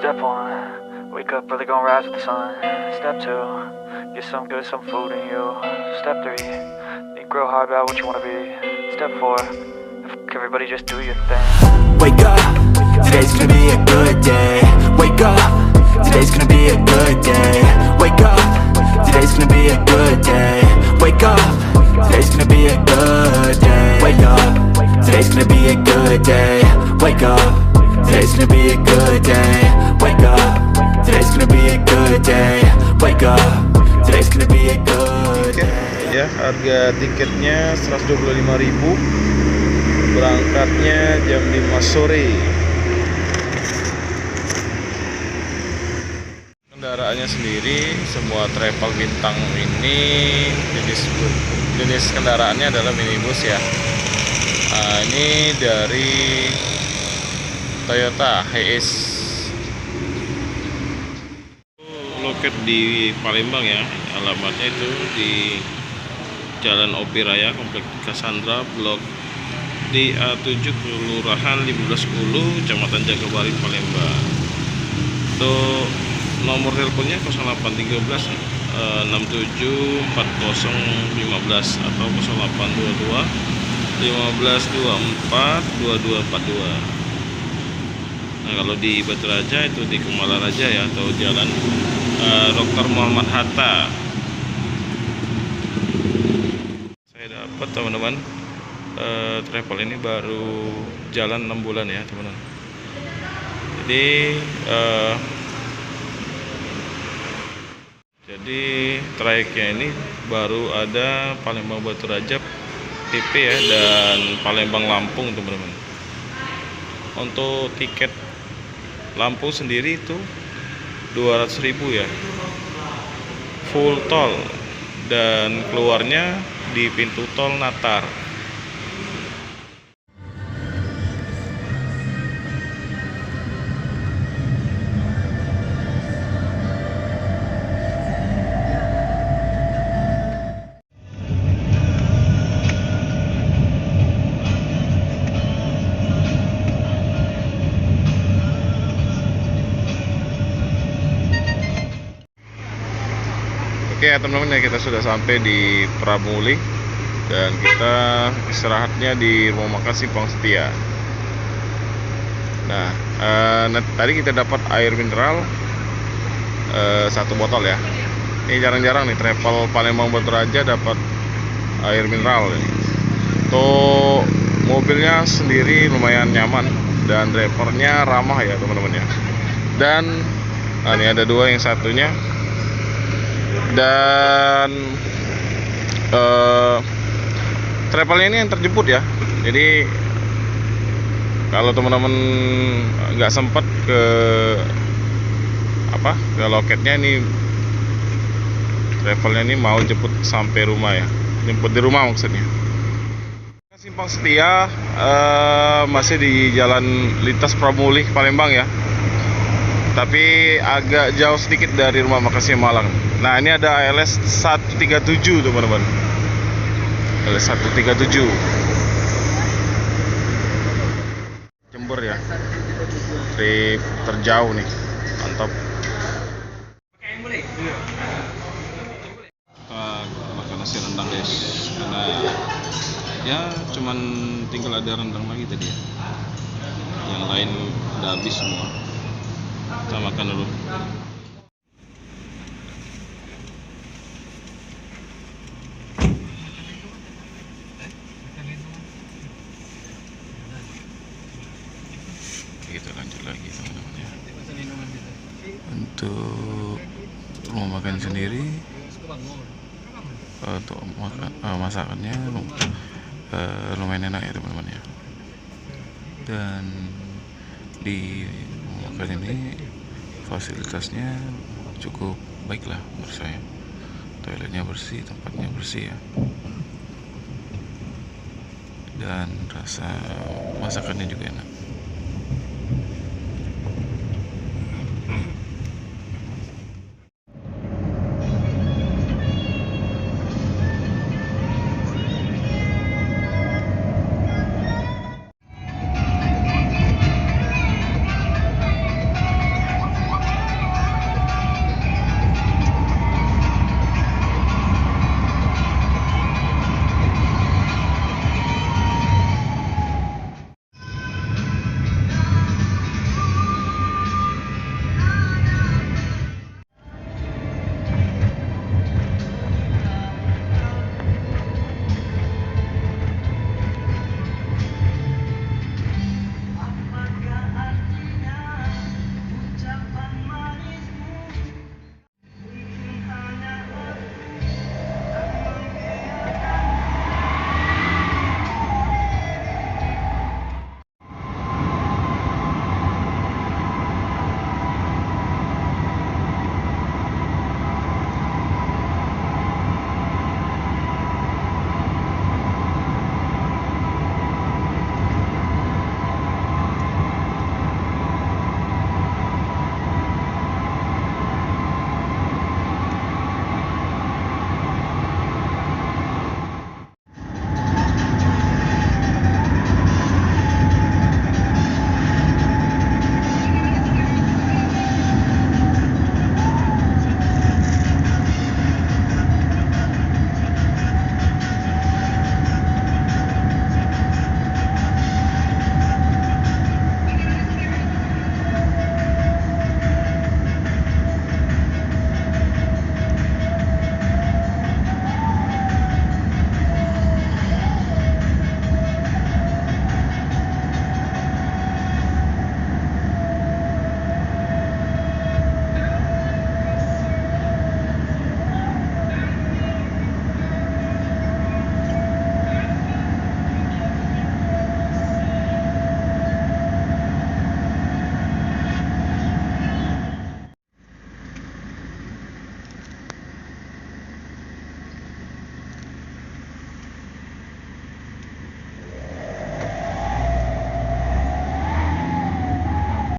Step one, wake up early, gonna rise with the sun. Step two, get some good, some food in you. Step three, think real hard about what you wanna be. Step four, everybody just do your thing. Wake up, today's gonna be a good day. Wake up, today's gonna be a good day. Wake up, today's gonna be a good day. Wake up, today's gonna be a good day. Wake up, today's gonna be a good day. Wake up, today's gonna be a good day. Wake up, today's gonna be a good day. Wake up, today's gonna be a good day. Ya, harga tiketnya 125.000. Berangkatnya jam 5 sore. Kendaraannya sendiri semua travel bintang ini jenis kendaraannya adalah minibus ya. Nah, ini dari Toyota Hiace. Loket di Palembang ya. Alamatnya itu di Jalan Opi Raya, Komplek Cassandra, Blok DA7, Kelurahan 1510, Kecamatan Jagabari, Palembang. Untuk nomor teleponnya 0813 67 40 15 atau 0822 1524 2242. Nah, kalau di Batu Raja itu di Kemala Raja ya, atau Jalan Dr. Muhammad Hatta. Saya dapat teman-teman, travel ini baru jalan 6 bulan ya teman-teman. Jadi trayeknya ini baru ada Palembang Batu Raja PP ya, dan Palembang Lampung teman-teman. Untuk tiket Lampung sendiri itu 200.000 ya, full tol, dan keluarnya di pintu tol Natar. Oke ya teman-teman, ya kita sudah sampai di Pramuli dan kita istirahatnya di rumah makan Simpang Setia. Nah, tadi kita dapat air mineral 1 botol ya. Ini jarang-jarang nih travel Palembang Batu Raja dapat air mineral ini. Untuk mobilnya sendiri lumayan nyaman dan drivernya ramah ya teman-teman ya. Dan ini ada 2, yang satunya. Dan travelnya ini yang terjemput ya. Jadi kalau teman-teman nggak sempat ke loketnya, ini travelnya ini mau jemput sampai rumah ya, jemput di rumah maksudnya. Simpang Setia masih di Jalan Lintas Pramuli Palembang ya, tapi agak jauh sedikit dari rumah makan Malang. Nah, ini ada ALS 137 teman-teman. ALS 137 Jember ya, trip terjauh nih, mantap. Kita makan nasi rendang guys, karena ya cuman tinggal ada rendang lagi tadi ya, yang lain udah habis semua. Kita makan dulu. Kita lanjut lagi teman-teman ya. Untuk rumah makan sendiri, untuk masakannya lumayan enak ya teman-teman ya. Dan di rumah makan ini fasilitasnya cukup baik lah menurut saya. Toiletnya bersih, tempatnya bersih ya, dan rasa masakannya juga enak.